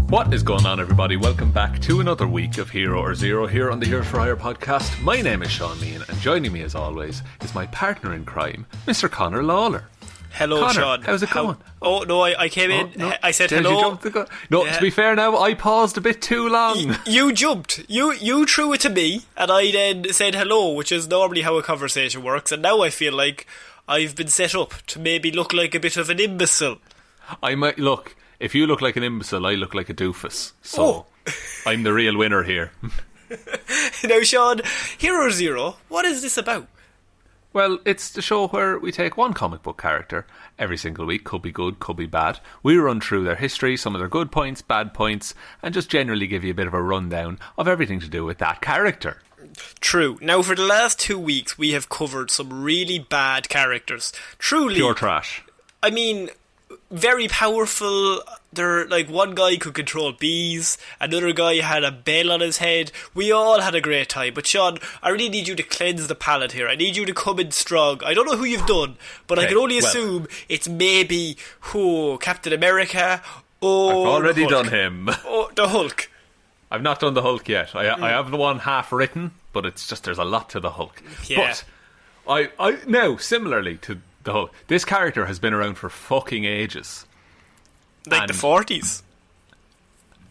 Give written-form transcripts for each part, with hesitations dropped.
What is going on, everybody? Welcome back to another week of Hero or Zero here on the Heroes for Hire podcast. My name is Shaun, and joining me as always is my partner in crime, Mr. Conor Lawler. Hello, Conor, Shaun. how's it going? Oh, no, I came in, no. I said Did hello. You jump the gun? No, to be fair now, I paused a bit too long. You jumped. You threw it to me, and I then said hello, which is normally how a conversation works, and now I feel like I've been set up to maybe look like a bit of an imbecile. I might look. If you look like an imbecile, I look like a doofus. So, I'm the real winner here. Now, Shaun, Hero or Zero, what is this about? Well, it's the show where we take one comic book character every single week, could be good, could be bad. We run through their history, some of their good points, bad points, and just generally give you a bit of a rundown of everything to do with that character. True. Now, for the last 2 weeks, we have covered some really bad characters. Truly. Pure trash. I mean, very powerful. They're like, one guy could control bees, another guy had a bell on his head. We all had a great time. But Shaun, I really need you to cleanse the palate here. I need you to come in strong. I don't know who you've done, but I can only assume it's maybe Captain America. I've already done him. Oh, the Hulk. I've not done the Hulk yet. I have the one half written, but it's just there's a lot to the Hulk. Yeah. But I now, similarly to the Hulk, this character has been around for fucking ages. Like the 40s?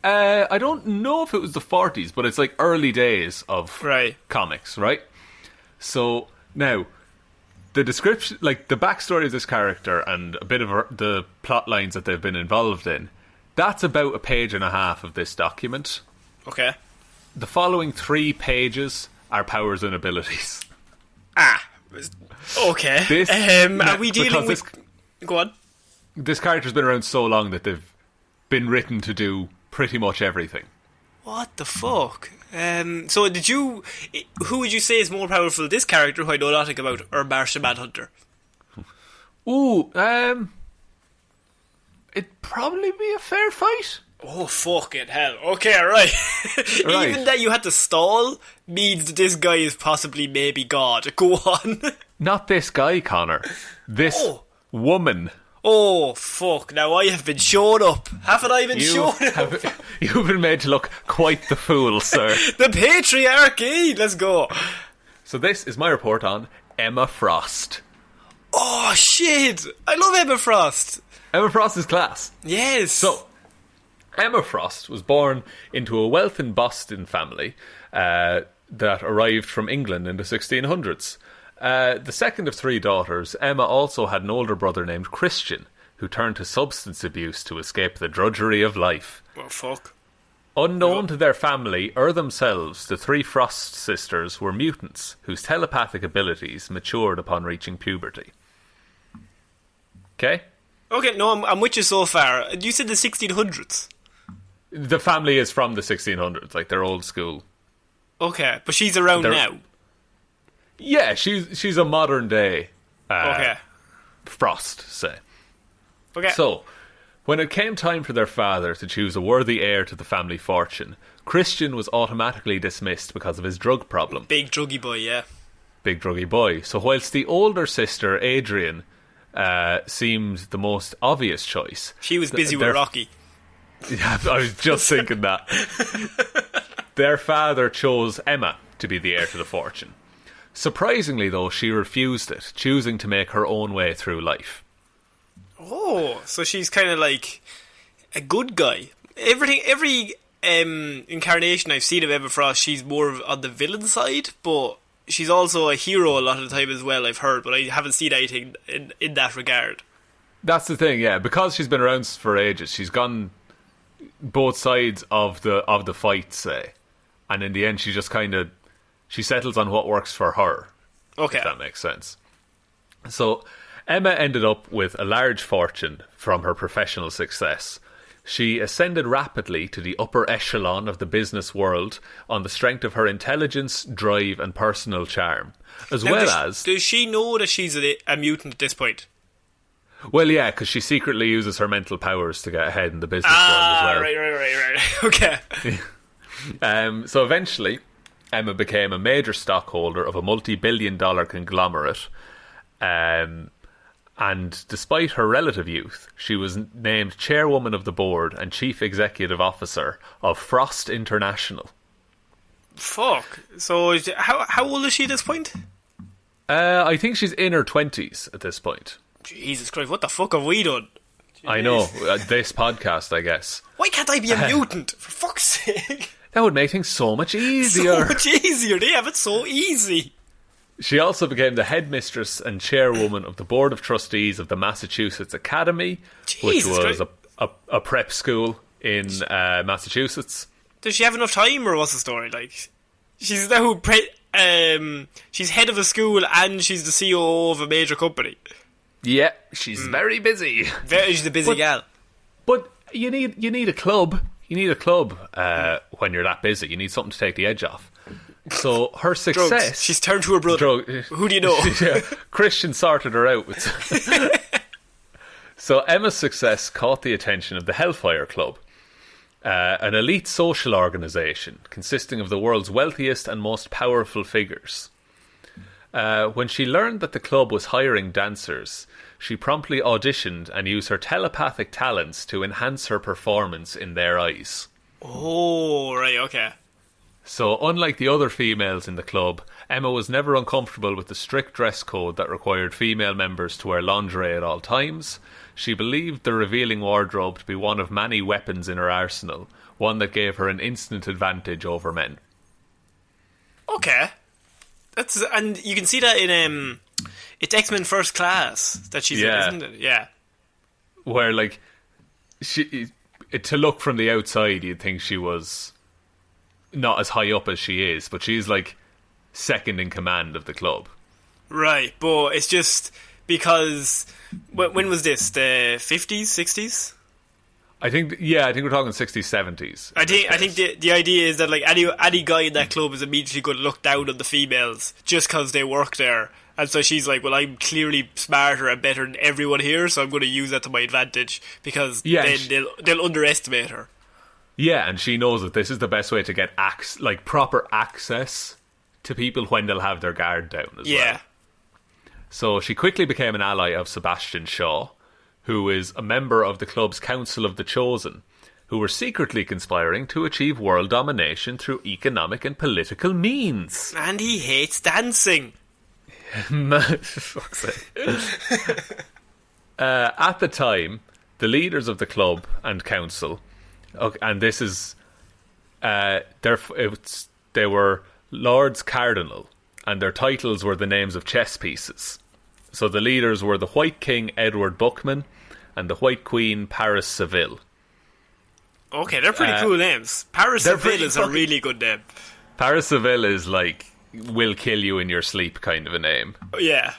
I don't know if it was the 40s, but it's like early days of comics, right? So, now, the description, like the backstory of this character and a bit of the plot lines that they've been involved in, that's about a page and a half of this document. Okay. The following 3 pages are powers and abilities. Okay. Are we dealing with... Go on. This character's been around so long that they've been written to do pretty much everything. What the fuck? So who would you say is more powerful, this character who I know nothing about, or Martian Manhunter? It'd probably be a fair fight. Oh, fucking hell. Okay, right. Even that you had to stall means that this guy is possibly maybe God. Go on. Not this guy, Conor. This woman. Oh, fuck. Now I have been shown up. Haven't I been shown up? You've been made to look quite the fool, sir. The patriarchy! Let's go. So this is my report on Emma Frost. Oh, shit. I love Emma Frost. Emma Frost is class. Yes. So, Emma Frost was born into a wealth in Boston family that arrived from England in the 1600s. The second of 3 daughters, Emma also had an older brother named Christian, who turned to substance abuse to escape the drudgery of life. Well, fuck. Unknown to their family or themselves, the 3 Frost sisters were mutants whose telepathic abilities matured upon reaching puberty. Okay? Okay, no, I'm with you so far. You said the 1600s. The family is from the 1600s, like they're old school. Okay, but she's around now. Yeah, she's a modern day Frost, say. Okay. So, when it came time for their father to choose a worthy heir to the family fortune, Christian was automatically dismissed because of his drug problem. Big druggy boy, yeah. Big druggy boy. So whilst the older sister, Adrian, seemed the most obvious choice... She was busy with Rocky. Yeah, I was just thinking that. Their father chose Emma to be the heir to the fortune. Surprisingly, though, she refused it, choosing to make her own way through life. Oh, so she's kind of like a good guy. Every incarnation I've seen of Emma Frost, she's more on the villain side, but she's also a hero a lot of the time as well, I've heard, but I haven't seen anything in that regard. That's the thing, yeah. Because she's been around for ages, she's gone both sides of the fight, say. And in the end, she just kind of... She settles on what works for her. Okay. If that makes sense. So, Emma ended up with a large fortune from her professional success. She ascended rapidly to the upper echelon of the business world on the strength of her intelligence, drive, and personal charm. Does she know that she's a mutant at this point? Well, yeah, because she secretly uses her mental powers to get ahead in the business world as well. Right. Okay. So eventually, Emma became a major stockholder of a multi-billion-dollar conglomerate, and And despite her relative youth, she was named chairwoman of the board and chief executive officer of Frost International. Fuck. So how old is she at this point? I think she's in her 20s at this point. Jesus Christ, what the fuck have we done? Jeez. I know, this podcast, I guess. Why can't I be a mutant? For fuck's sake. That would make things so much easier. So much easier. They have it so easy. She also became the headmistress and chairwoman of the Board of Trustees of the Massachusetts Academy, which was a prep school in Massachusetts. Does she have enough time, or what's the story? Like, she's now she's head of a school and she's the CEO of a major company. Yeah, she's very busy. She's a busy gal. But you need a club. You need a club when you're that busy. You need something to take the edge off. So her success... Drugs. She's turned to her brother. Who do you know? Yeah, Christian sorted her out. So Emma's success caught the attention of the Hellfire Club, an elite social organisation consisting of the world's wealthiest and most powerful figures. When she learned that the club was hiring dancers, she promptly auditioned and used her telepathic talents to enhance her performance in their eyes. Oh, right, okay. So, unlike the other females in the club, Emma was never uncomfortable with the strict dress code that required female members to wear lingerie at all times. She believed the revealing wardrobe to be one of many weapons in her arsenal, one that gave her an instant advantage over men. Okay. And you can see that in it's X-Men First Class that she's in, isn't it? Yeah. Where, like, to look from the outside, you'd think she was not as high up as she is, but she's like second in command of the club. Right, but it's just because when was this? The 50s, 60s? I think we're talking 60s, 70s. I think the idea is that like any guy in that club is immediately going to look down on the females just because they work there. And so she's like, well, I'm clearly smarter and better than everyone here, so I'm going to use that to my advantage because then they'll underestimate her. Yeah, and she knows that this is the best way to get proper access to people when they'll have their guard down as well. So she quickly became an ally of Sebastian Shaw, who is a member of the club's Council of the Chosen, who were secretly conspiring to achieve world domination through economic and political means. And he hates dancing. Fuck's sake. At the time, the leaders of the club and council, and this is, they were Lords Cardinal, and their titles were the names of chess pieces. So the leaders were the White King Edward Buckman and the White Queen Paris Seville. Okay, they're pretty cool names. Paris Seville is a really good name. Paris Seville is like, will kill you in your sleep kind of a name. Yeah.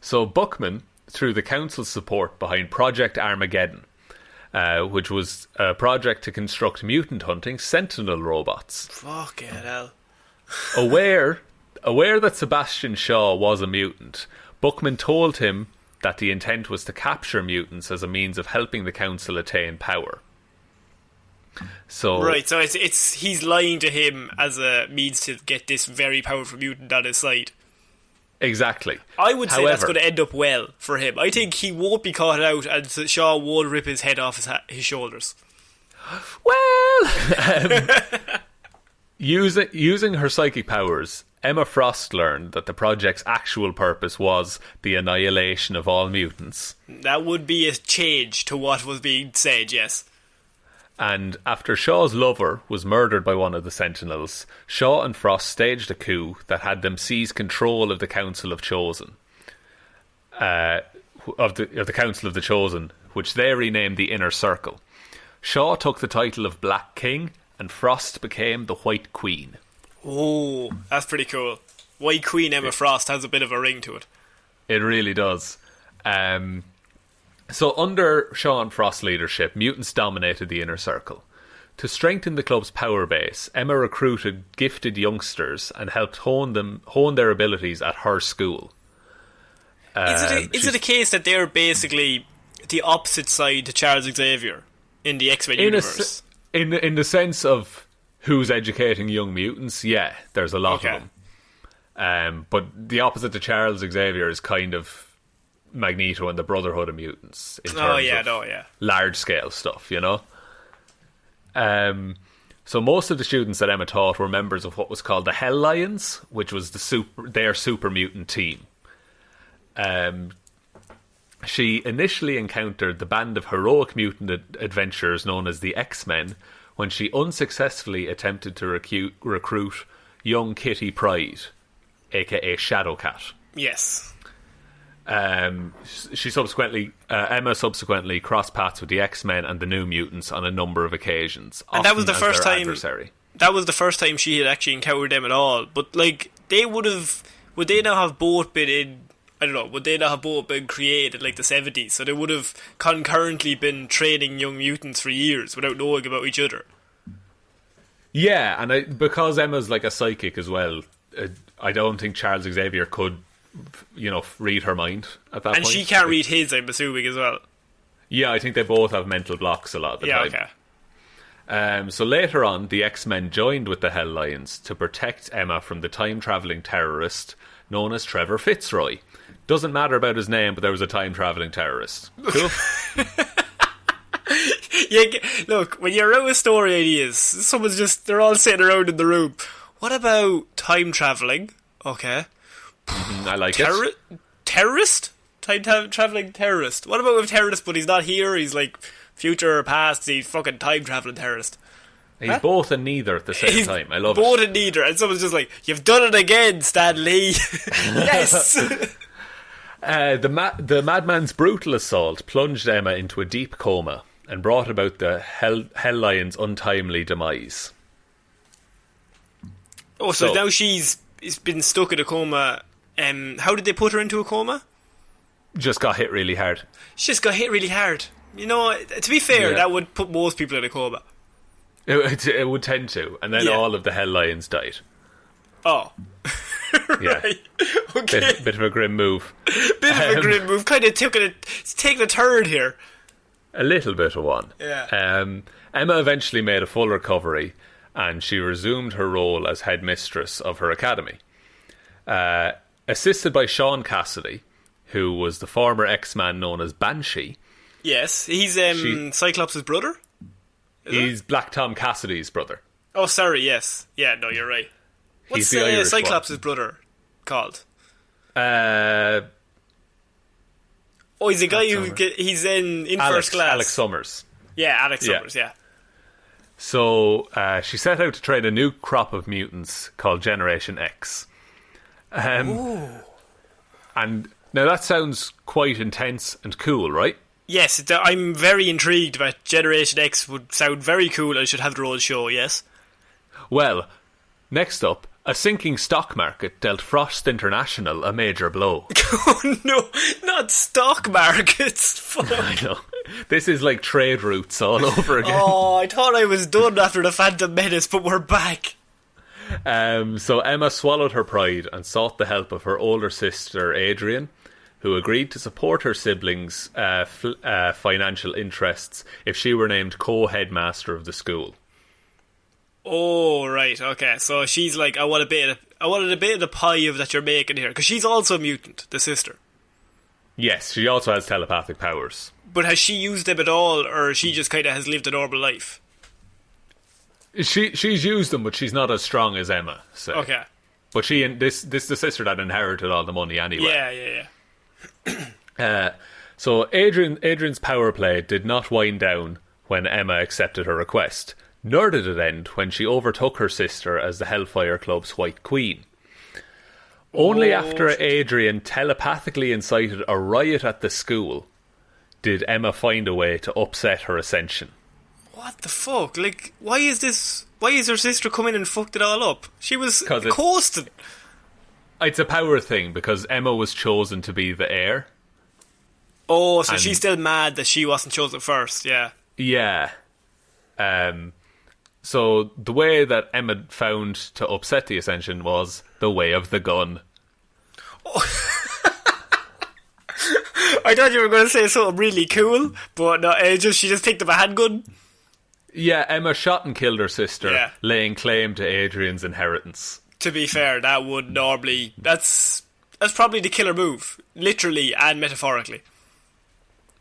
So Buckman, through the council's support behind Project Armageddon, which was a project to construct mutant hunting sentinel robots. Fucking hell. Aware that Sebastian Shaw was a mutant, Buckman told him that the intent was to capture mutants as a means of helping the council attain power. So it's he's lying to him as a means to get this very powerful mutant on his side. Exactly. I would say that's going to end up well for him. I think he won't be caught out and Shaw won't rip his head off his shoulders. Well, using her psychic powers, Emma Frost learned that the project's actual purpose was the annihilation of all mutants. That would be a change to what was being said, yes. And after Shaw's lover was murdered by one of the Sentinels, Shaw and Frost staged a coup that had them seize control of the Council of Chosen. Of the Council of the Chosen, which they renamed the Inner Circle. Shaw took the title of Black King, and Frost became the White Queen. Oh, that's pretty cool. White Queen Emma Frost has a bit of a ring to it. It really does. So under Shaun Frost's leadership, mutants dominated the Inner Circle. To strengthen the club's power base, Emma recruited gifted youngsters and helped hone their abilities at her school. Is it a case that they're basically the opposite side to Charles Xavier in the X-Men universe? In the sense of who's educating young mutants, yeah, there's a lot of them. But the opposite to Charles Xavier is kind of Magneto and the Brotherhood of Mutants in terms of large-scale stuff, you know? So most of the students that Emma taught were members of what was called the Hell Lions, which was their super mutant team. She initially encountered the band of heroic mutant adventurers known as the X-Men when she unsuccessfully attempted to recruit young Kitty Pryde, aka Shadowcat. Yes. Emma subsequently crossed paths with the X-Men and the New Mutants on a number of occasions. And that was the first time. Adversary. That was the first time she had actually encountered them at all. But like, would they not have both been in? I don't know. Would they not have both been created in like the 70s? So they would have concurrently been training young mutants for years without knowing about each other. Yeah, and because Emma's like a psychic as well, I don't think Charles Xavier could, read her mind at that point. And she can't read his, I'm assuming, as well. Yeah, I think they both have mental blocks a lot of the time. Okay. So later on, the X-Men joined with the Hell Lions to protect Emma from the time-travelling terrorist known as Trevor Fitzroy. Doesn't matter about his name, but there was a time-travelling terrorist. Cool? Look, when you're out with story ideas, they're all sitting around in the room. What about time-travelling? Okay. I like it. Terrorist? Time-travelling terrorist. What about with terrorist, but he's not here, he's like future or past, he's fucking time-travelling terrorist. He's both and neither at the same time. I love it. Both and neither. And someone's just like, you've done it again, Stan Lee. Yes! The madman's brutal assault plunged Emma into a deep coma and brought about the Hell Lion's untimely demise. Oh, so now she's been stuck in a coma. How did they put her into a coma? Just got hit really hard. She just got hit really hard. To be fair, that would put most people in a coma. It would tend to. And then all of the Hell Lions died. Oh. Yeah. Right. Okay. Bit of a grim move. Kind of taking a turn here. A little bit of one. Yeah. Emma eventually made a full recovery and she resumed her role as headmistress of her academy. Assisted by Shaun Cassidy, who was the former X-Man known as Banshee. Yes, he's Cyclops' brother? He's Black Tom Cassidy's brother. Oh, sorry, yes. Yeah, no, you're right. What's He's the Irish Cyclops' brother called? He's a guy he's in First Class. Alex Summers. Yeah, Alex Summers, yeah. So she set out to train a new crop of mutants called Generation X. And now that sounds quite intense and cool, right? Yes, I'm very intrigued about Generation X. Would sound very cool. I should have their own show, yes. Well, next up, a sinking stock market dealt Frost International a major blow. Oh no, not stock markets. Fuck. I know. This is like trade routes all over again. Oh, I thought I was done after the Phantom Menace, but we're back. So Emma swallowed her pride and sought the help of her older sister Adrian, who agreed to support her siblings' financial interests if she were named co-headmaster of the school. Oh, right, okay. So she's like, I wanted a bit of the pie that you're making here, because she's also a mutant, the sister. Yes, she also has telepathic powers. But has she used them at all, or she just kind of has lived a normal life? She's used them, but she's not as strong as Emma. So. Okay. But the sister that inherited all the money anyway. Yeah. So Adrian's power play did not wind down when Emma accepted her request, nor did it end when she overtook her sister as the Hellfire Club's White Queen. Only after Adrian telepathically incited a riot at the school did Emma find a way to upset her ascension. What the fuck? Like, why is her sister come in and fucked it all up? She was coasting. It's a power thing, because Emma was chosen to be the heir. Oh, so she's still mad that she wasn't chosen first, yeah. Yeah. So the way that Emma found to upset the Ascension was the way of the gun. Oh. I thought you were going to say something really cool, but no, she just picked up a handgun. Yeah, Emma shot and killed her sister, laying claim to Adrian's inheritance. To be fair, that would normally... That's That's probably the killer move, literally and metaphorically.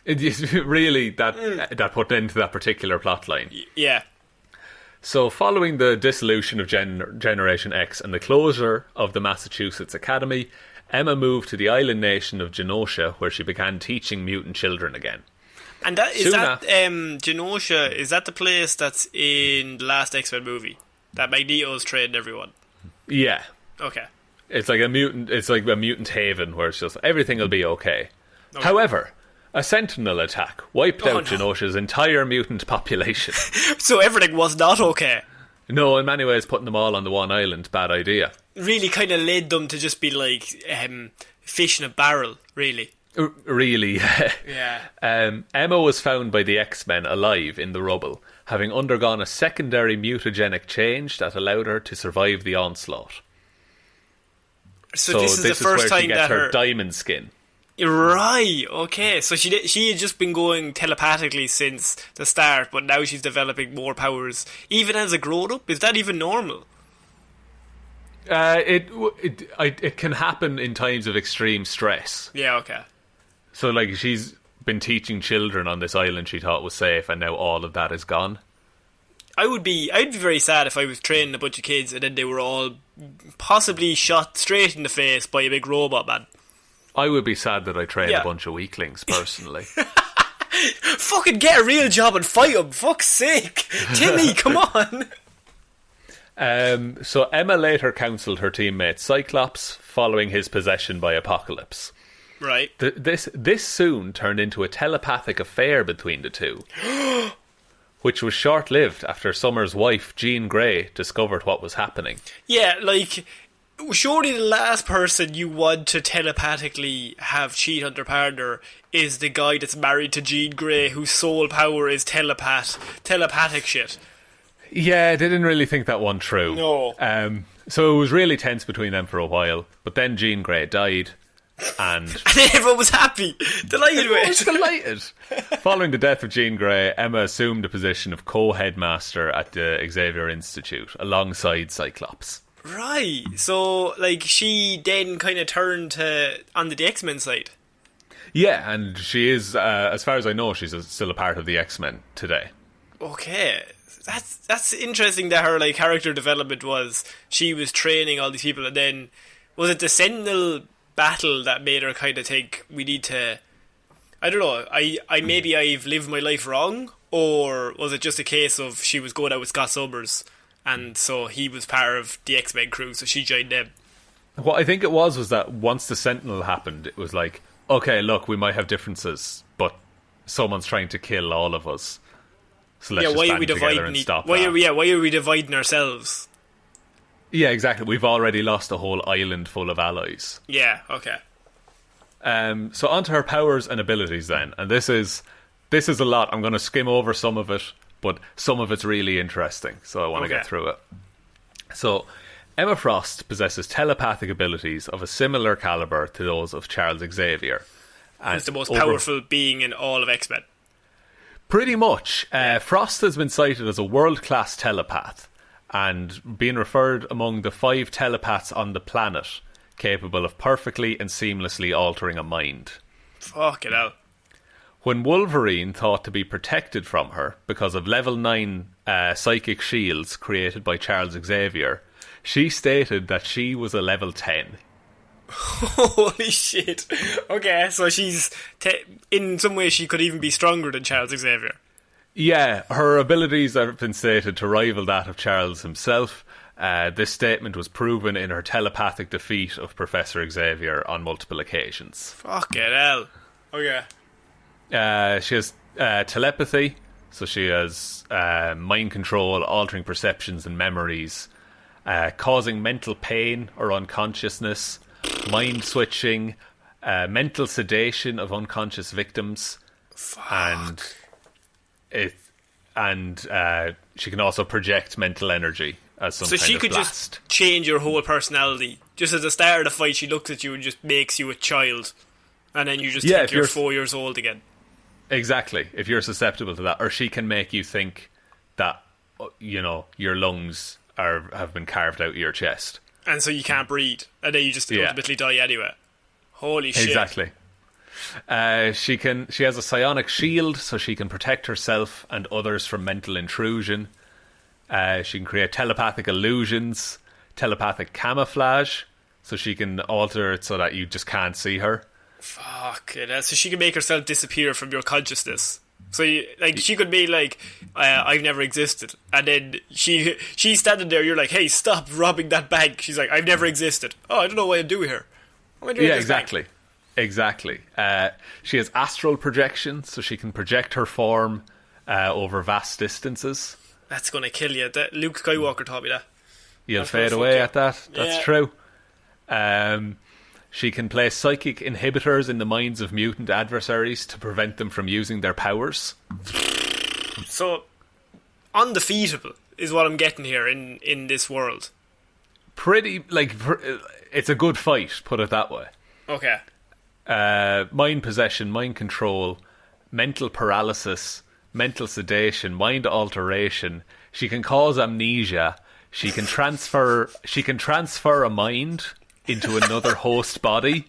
It is really that put into that particular plot line. Yeah. So, following the dissolution of Generation X and the closure of the Massachusetts Academy, Emma moved to the island nation of Genosha, where she began teaching mutant children again. And Genosha, is that the place that's in the last X-Men movie? That Magneto's trained everyone? Yeah. Okay. It's like a mutant haven where it's just everything will be okay. However, a sentinel attack wiped out Genosha's entire mutant population. So everything was not okay. No, in many ways, putting them all on the one island, bad idea. Really kind of led them to just be like fish in a barrel, really. Really. Yeah. Emma was found by the X-Men alive in the rubble, having undergone a secondary mutagenic change that allowed her to survive the onslaught. So this is the first time she gets her diamond skin. Right, okay. So she had just been going telepathically since the start, but now she's developing more powers. Even as a grown-up? Is that even normal? It can happen in times of extreme stress. Yeah, okay. So, like, she's been teaching children on this island she thought was safe, and now all of that is gone. I'd be very sad if I was training a bunch of kids and then they were all possibly shot straight in the face by a big robot man. I would be sad that I trained a bunch of weaklings, personally. Fucking get a real job and fight them, fuck's sake. Timmy, come on. So Emma later counselled her teammate Cyclops following his possession by Apocalypse. Right. This soon turned into a telepathic affair between the two, which was short-lived after Summer's wife, Jean Grey, discovered what was happening. Yeah, like, surely the last person you want to telepathically have cheat on their partner is the guy that's married to Jean Grey, whose sole power is telepathic shit. Yeah, they didn't really think that one through. No. So it was really tense between them for a while, but then Jean Grey died, and everyone was happy, delighted with it. Was delighted. Following the death of Jean Grey, Emma assumed the position of co-headmaster at the Xavier Institute, alongside Cyclops. Right, so, like, she then kind of turned onto the X-Men side. Yeah, and she is, as far as I know, she's still a part of the X-Men today. Okay, that's interesting that her, like, character development was she was training all these people, and then was it the Sentinel battle that made her kind of think we need to, I don't know, maybe I've lived my life wrong, or was it just a case of she was going out with Scott Summers and so he was part of the X-Men crew, so she joined them? What I think it was that once the Sentinel happened, it was like, okay, look, we might have differences, but someone's trying to kill all of us, so let's just band together and stop that. Why are we dividing ourselves? Yeah, exactly. We've already lost a whole island full of allies. Yeah, okay. So onto her powers and abilities then. And this is a lot. I'm going to skim over some of it, but some of it's really interesting, so I want to get through it. So Emma Frost possesses telepathic abilities of a similar caliber to those of Charles Xavier. And it's the most powerful being in all of X-Men. Pretty much. Frost has been cited as a world-class telepath, and being referred among the 5 telepaths on the planet capable of perfectly and seamlessly altering a mind. Fucking hell. When Wolverine thought to be protected from her because of level 9 psychic shields created by Charles Xavier, she stated that she was a level 10. Holy shit. Okay, so she's in some ways she could even be stronger than Charles Xavier. Yeah, her abilities have been stated to rival that of Charles himself. This statement was proven in her telepathic defeat of Professor Xavier on multiple occasions. Fucking hell. Okay. She has telepathy, so she has mind control, altering perceptions and memories, causing mental pain or unconsciousness, mind switching, mental sedation of unconscious victims. Fuck. And she can also project mental energy as some kind of blast. So she could just change your whole personality. Just at the start of the fight, she looks at you and just makes you a child. And then you just think you're 4 years old again. Exactly, if you're susceptible to that. Or she can make you think that, you know, your lungs have been carved out of your chest. And so you can't breathe. And then you just ultimately die anyway. Holy shit. Exactly. She has a psionic shield, so she can protect herself and others from mental intrusion. She can create telepathic illusions, telepathic camouflage, so she can alter it so that you just can't see her. Fuck it. So she can make herself disappear from your consciousness. So she could be like, I've never existed, and then she's standing there. You're like, hey, stop robbing that bank. She's like, I've never existed. Oh, I don't know what I'm doing here. What am I doing Yeah, at this exactly. bank? Exactly. She has astral projection, so she can project her form over vast distances. That's gonna kill you. Luke Skywalker taught me that. You'll fade away at that. That's Yeah. true. She can place psychic inhibitors in the minds of mutant adversaries to prevent them from using their powers. So, undefeatable is what I'm getting here in this world. Pretty, it's a good fight, put it that way. Okay. Mind possession, mind control, mental paralysis, mental sedation, mind alteration. She can cause amnesia. She can transfer a mind into another host body.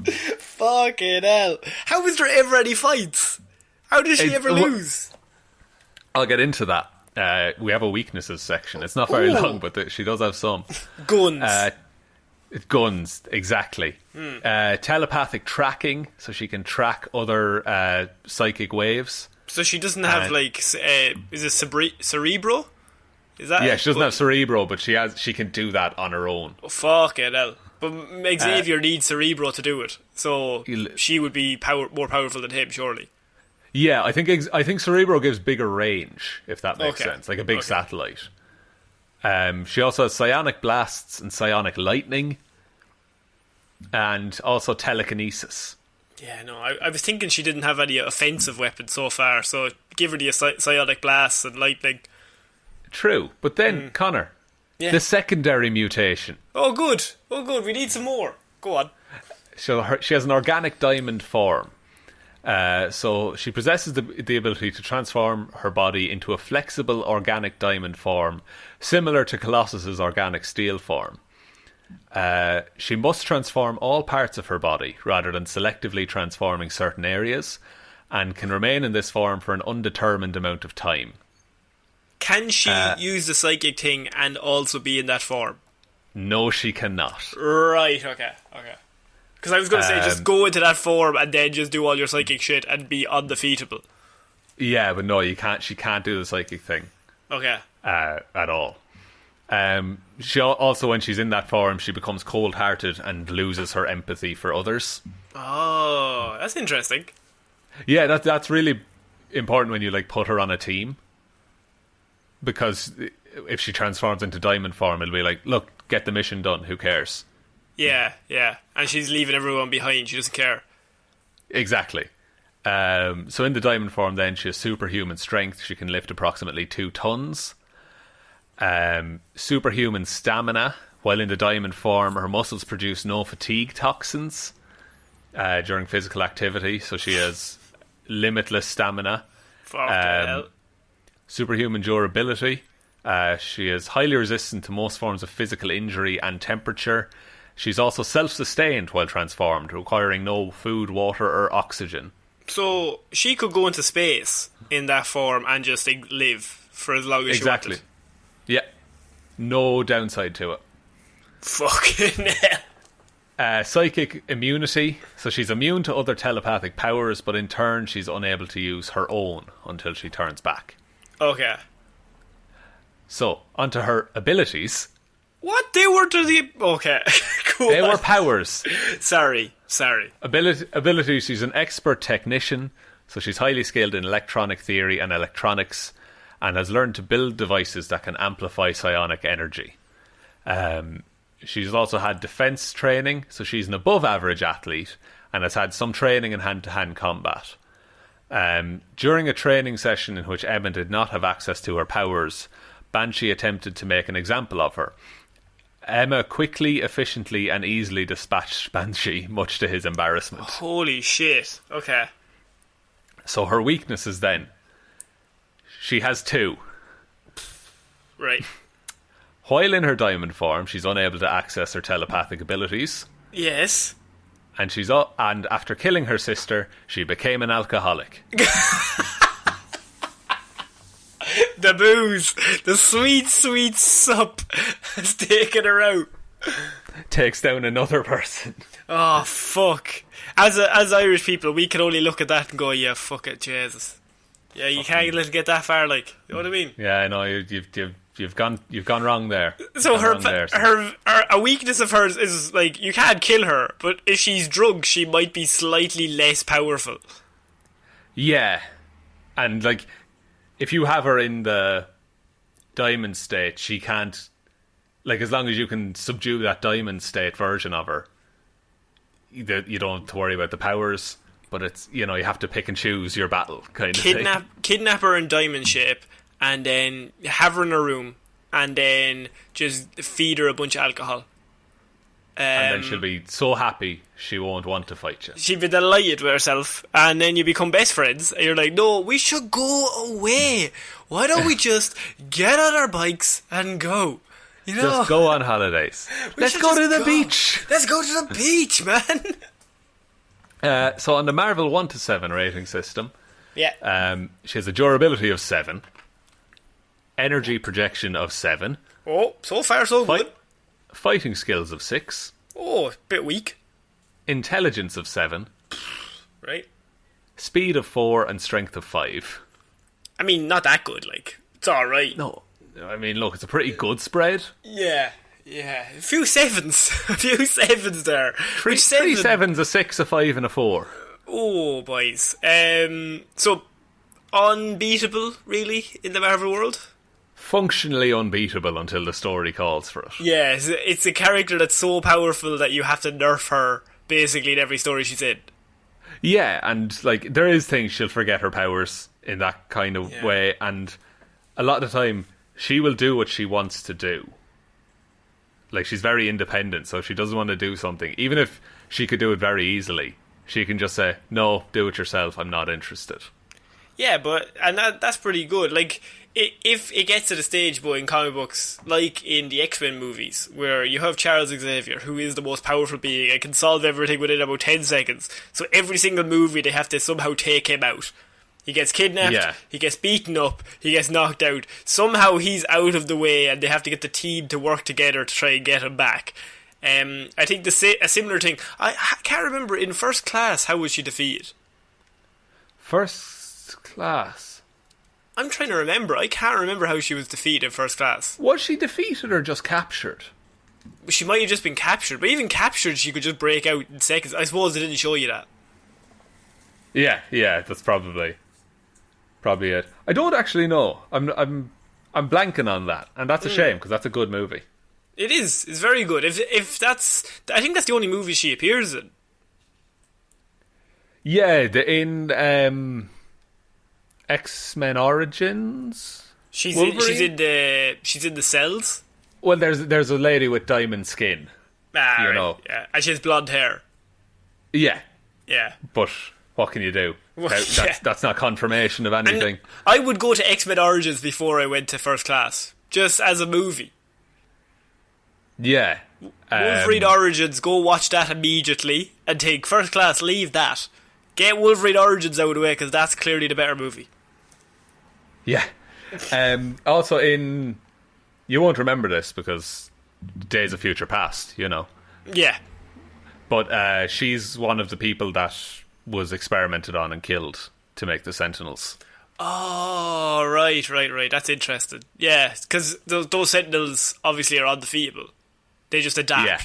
Fucking hell. How is there ever any fights? How does she ever lose? I'll get into that. We have a weaknesses section. It's not very long, but she does have some. Guns. Guns, exactly. Telepathic tracking, so she can track other psychic waves. So she doesn't have is it Cerebro? Is that? Yeah, she doesn't have Cerebro, but she can do that on her own. Oh, fucking hell. But Xavier needs Cerebro to do it, so she would be more powerful than him, surely. Yeah, I think Cerebro gives bigger range, if that makes sense, like a big satellite. She also has psionic blasts and psionic lightning, and also telekinesis. Yeah, no, I was thinking she didn't have any offensive weapons so far, so give her the psionic blasts and lightning. True, but then, Conor, the secondary mutation. Oh, good, we need some more. Go on. So she has an organic diamond form. So she possesses the ability to transform her body into a flexible organic diamond form, similar to Colossus's organic steel form. She must transform all parts of her body, rather than selectively transforming certain areas, and can remain in this form for an undetermined amount of time. Can she use the psychic thing and also be in that form? No, she cannot. Right, okay. Because I was going to say, just go into that form and then just do all your psychic shit and be undefeatable. Yeah, but no, you can't. She can't do the psychic thing. Okay. At all. She also, when she's in that form, she becomes cold-hearted and loses her empathy for others. Oh, that's interesting. Yeah, that's really important when you put her on a team, because if she transforms into diamond form, it'll be like, look, get the mission done. Who cares? Yeah, and she's leaving everyone behind. She doesn't care. Exactly. So in the diamond form, then she has superhuman strength. She can lift approximately 2 tons. Superhuman stamina. While in the diamond form, her muscles produce no fatigue toxins during physical activity, so she has limitless stamina. Superhuman durability. She is highly resistant to most forms of physical injury and temperature. She's also self-sustained while transformed, requiring no food, water, or oxygen. So she could go into space in that form and just live for as long as she wanted. Yeah. No downside to it. Fucking hell. Psychic immunity. So she's immune to other telepathic powers, but in turn she's unable to use her own until she turns back. Okay. So, onto her abilities. What? They were to the... Okay. Cool. They were powers. Sorry. Abilities, she's an expert technician, so she's highly skilled in electronic theory and electronics, and has learned to build devices that can amplify psionic energy. She's also had defense training, so she's an above average athlete, and has had some training in hand-to-hand combat. During a training session in which Emma did not have access to her powers, Banshee attempted to make an example of her. Emma quickly, efficiently, and easily dispatched Banshee, much to his embarrassment. Holy shit. Okay. So her weaknesses then. She has 2. Right. While in her diamond form, she's unable to access her telepathic abilities. Yes. And and after killing her sister, she became an alcoholic. The booze, the sweet, sweet sup has taken her out. Takes down another person. Oh, fuck. As Irish people, we can only look at that and go, yeah, fuck it, Jesus. Yeah, you can't let it get that far, like, you know what I mean? Yeah, I know, you've gone wrong there. So her a weakness of hers is, like, you can't kill her, but if she's drunk, she might be slightly less powerful. Yeah. And, like, if you have her in the diamond state, she can't, like, as long as you can subdue that diamond state version of her, you don't have to worry about the powers, but it's, you know, you have to pick and choose your battle, kind of thing. Kidnap her in diamond shape, and then have her in her room, and then just feed her a bunch of alcohol. And then she'll be so happy she won't want to fight you. She'll be delighted with herself, and then you become best friends, and you're like, no, we should go away. Why don't we just get on our bikes and go? You know, just go on holidays. Let's go to the beach. Let's go to the beach, man. So on the Marvel 1 to 7 rating system, yeah, she has a durability of 7, energy projection of 7. Oh, so far so good. Fighting skills of 6. Oh, a bit weak. Intelligence of 7. Right. Speed of 4 and strength of 5. I mean, not that good, like. It's alright. No, I mean, look, it's a pretty good spread. Yeah. A few sevens. A few sevens there. Three sevens, a 6, a 5 and a 4. Oh, boys. So, unbeatable, really, in the Marvel world? Functionally unbeatable until the story calls for it. Yeah, it's a character that's so powerful that you have to nerf her basically in every story she's in. Yeah, and like there is things she'll forget her powers in that kind of way, and a lot of the time she will do what she wants to do. Like, she's very independent, so if she doesn't want to do something, even if she could do it very easily, she can just say, no, do it yourself, I'm not interested. Yeah, and that's pretty good. Like, if it gets to the stage, boy, in comic books, like in the X-Men movies, where you have Charles Xavier, who is the most powerful being and can solve everything within about 10 seconds. So every single movie, they have to somehow take him out. He gets kidnapped, he gets beaten up, he gets knocked out. Somehow he's out of the way, and they have to get the team to work together to try and get him back. I think a similar thing. I can't remember, in First Class, how was she defeated? First Class? I'm trying to remember. I can't remember how she was defeated in First Class. Was she defeated or just captured? She might have just been captured, but even captured, she could just break out in seconds. I suppose they didn't show you that. Yeah, that's probably it. I don't actually know. I'm blanking on that, and that's a shame because that's a good movie. It is. It's very good. If that's, I think that's the only movie she appears in. Yeah, in X-Men Origins. She's in the cells. Well, there's a lady with diamond skin. You know. Yeah, and she has blonde hair. Yeah. But what can you do? That's not confirmation of anything. And I would go to X-Men Origins before I went to First Class, just as a movie. Yeah. Wolverine Origins, go watch that immediately and take First Class, leave that. Get Wolverine Origins out of the way, because that's clearly the better movie. Yeah. Also you won't remember this because Days of Future Past, you know. Yeah. But she's one of the people that was experimented on and killed to make the Sentinels. Oh, right. That's interesting. Yeah, because those Sentinels obviously are undefeatable. They just adapt. Yeah.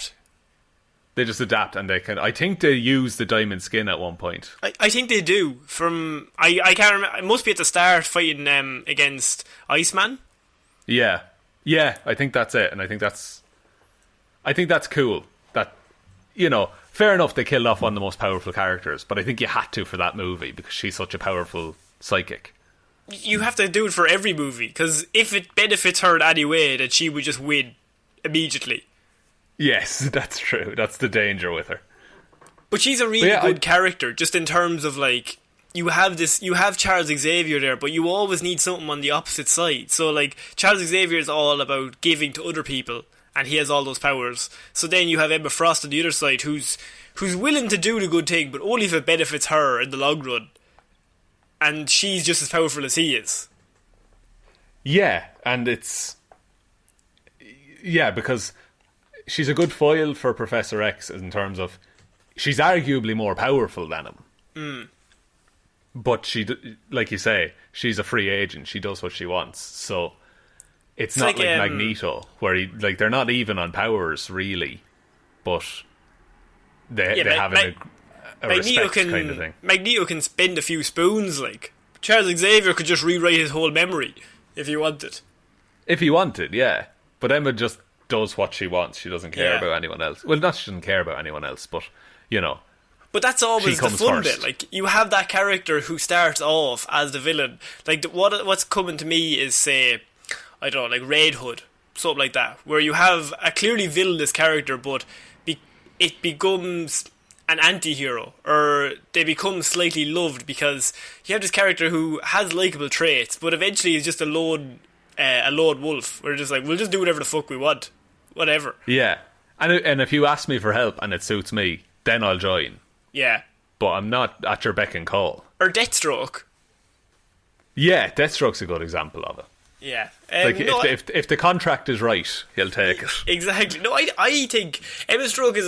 They just adapt, and they can. I think they use the diamond skin at one point. I think they do. I can't remember. It must be at the start fighting against Iceman. Yeah, I think that's it, and I think that's cool. That, you know, fair enough. They killed off one of the most powerful characters, but I think you had to for that movie because she's such a powerful psychic. You have to do it for every movie, because if it benefits her in any way, then she would just win immediately. Yes, that's true. That's the danger with her. But she's a really good character, just in terms of, like, you have Charles Xavier there, but you always need something on the opposite side. So, like, Charles Xavier is all about giving to other people, and he has all those powers. So then you have Emma Frost on the other side, who's willing to do the good thing, but only if it benefits her in the long run. And she's just as powerful as he is. Yeah, and it's... Yeah, because she's a good foil for Professor X in terms of... She's arguably more powerful than him. Mm. But she, like you say, she's a free agent. She does what she wants. So it's not like Magneto, where they're not even on powers, really. But they have a respect kind of thing. Magneto can spend a few spoons, like. Charles Xavier could just rewrite his whole memory if he wanted. If he wanted, yeah. But Emma just does what she wants. She doesn't care about anyone else. Well, not she doesn't care about anyone else, but, you know. But that's always the fun first. bit. Like, you have that character who starts off as the villain. Like, what's coming to me is, say, I don't know, like Red Hood, something like that, where you have a clearly villainous character, but it becomes an anti-hero, or they become slightly loved because you have this character who has likeable traits, but eventually is just a lone wolf. We're just like, we'll just do whatever the fuck we want, whatever. Yeah, and if you ask me for help and it suits me, then I'll join. Yeah, but I'm not at your beck and call. Or Deathstroke. Yeah, Deathstroke's a good example of it. Yeah, if the contract is right, he'll take it. Exactly. No, I think Emma Frost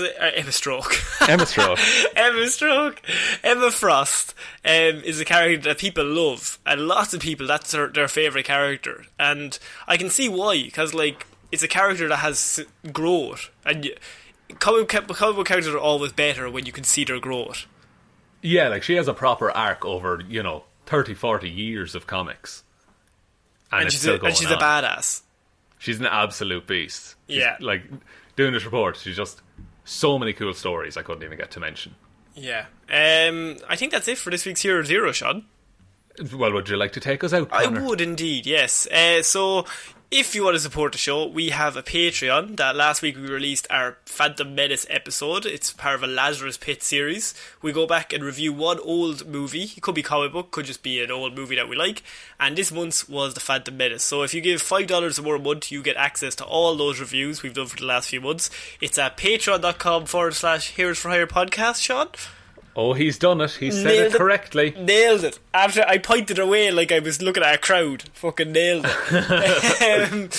is a character that people love, and lots of people, that's their favourite character, and I can see why, because like it's a character that has growth, and comic book characters are always better when you can see their growth. Yeah, like she has a proper arc over 30-40 years of comics. And she's a badass. She's an absolute beast. She's, yeah. Like, doing this report, she's just so many cool stories I couldn't even get to mention. Yeah. I think that's it for this week's Hero Zero, Shaun. Well, would you like to take us out, Conor? I would indeed, yes. So, if you want to support the show, we have a Patreon that last week we released our Phantom Menace episode. It's part of a Lazarus Pit series. We go back and review one old movie. It could be comic book, could just be an old movie that we like. And this month's was the Phantom Menace. So if you give $5 or more a month, you get access to all those reviews we've done for the last few months. It's at patreon.com/Heroes for Hire podcast, Shaun. Oh, he's done it. He said it correctly. Nailed it. After I pointed away like I was looking at a crowd. Fucking nailed it.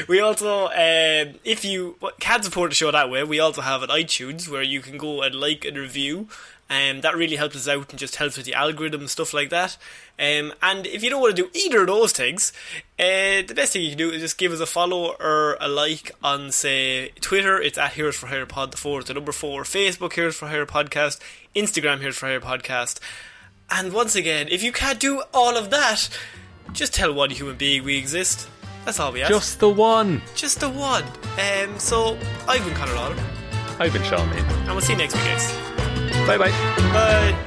We also, if you can't support the show that way, we also have an iTunes where you can go and like and review. That really helps us out and just helps with the algorithm and stuff like that. And if you don't want to do either of those things, the best thing you can do is just give us a follow or a like on, say, Twitter. It's at Heroes for Hire Pod, the 4 is the number 4. Facebook, Heroes for Hire Podcast. Instagram, Heroes for Hire Podcast. And once again, if you can't do all of that, just tell one human being we exist. That's all we ask. Just the one. Just the one. So, I've been Conor Lawler. I've been Shaun. And we'll see you next week, guys. Bye-bye. Bye.